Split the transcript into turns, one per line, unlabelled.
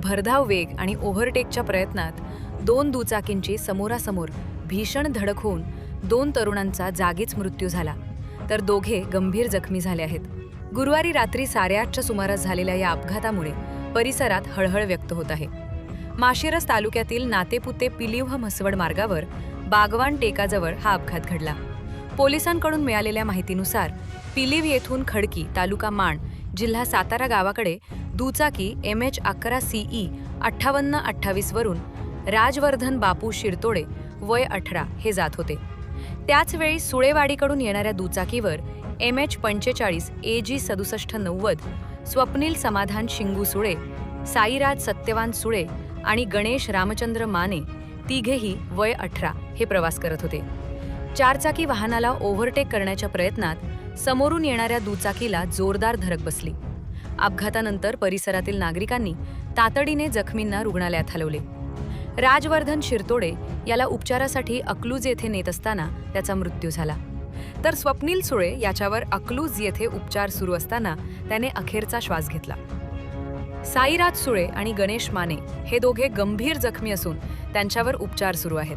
भरधाव वेग आणि ओव्हरटेकच्या प्रयत्नात दोन दुचाकींची समोरासमोर भीषण धडक होऊन दोन तरुणांचा जागीच मृत्यू झाला, तर दोघे गंभीर जखमी झाले आहेत. गुरुवारी रात्री 8:30च्या सुमारास झालेल्या या अपघातामुळे परिसरात हळहळ व्यक्त होत आहे. माळशिरस तालुक्यातील नातेपुते पिलिव्ह म्हसवड मार्गावर बागवान टेकाजवळ हा अपघात घडला. पोलिसांकडून मिळालेल्या माहितीनुसार पिलिव्ह येथून खडकी तालुका माण जिल्हा सातारा गावाकडे दुचाकी MH11CE 5828 वरून राजवर्धन बापू शिरतोडे वय 18 हे जात होते. त्याचवेळी सुळेवाडीकडून येणाऱ्या दुचाकीवर MH45 AG 6790 स्वप्नील समाधान शिंगू सुळे, साईराज सत्यवान सुळे आणि गणेश रामचंद्र माने तिघेही वय 18 हे प्रवास करत होते. चारचाकी वाहनाला ओव्हरटेक करण्याच्या प्रयत्नात समोरून येणाऱ्या दुचाकीला जोरदार धडक बसली. अपघातानंतर परिसरातील नागरिकांनी तातडीने जखमींना रुग्णालयात हलवले. राजवर्धन शिरतोडे याला उपचारासाठी अकलूज येथे नेत असताना त्याचा मृत्यू झाला, तर स्वप्नील सुळे याच्यावर अकलूज येथे उपचार सुरू असताना त्याने अखेरचा श्वास घेतला. साईराज सुळे आणि गणेश माने हे दोघे गंभीर जखमी असून त्यांच्यावर उपचार सुरू आहेत.